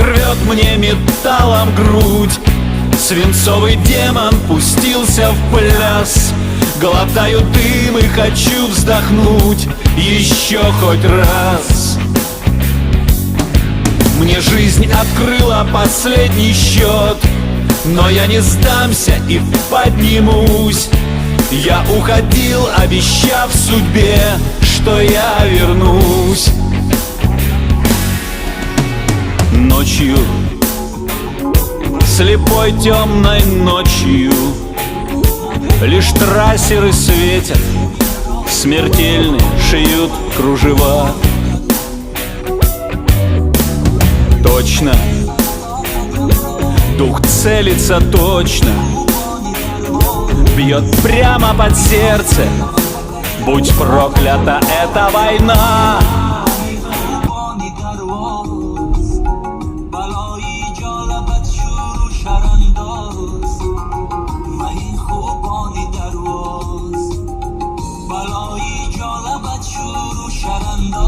рвет мне металлом грудь. Свинцовый демон пустился в пляс. Глотаю дым и хочу вздохнуть еще хоть раз. Мне жизнь открыла последний счет, но я не сдамся и поднимусь. Я уходил, обещав судьбе, что я вернусь. Ночью, слепой темной ночью, лишь трассеры светят, смертельные шьют кружева. Точно, дух целится точно, бьет прямо под сердце. Будь проклята эта война! بلایی جالبت شروع شرنداز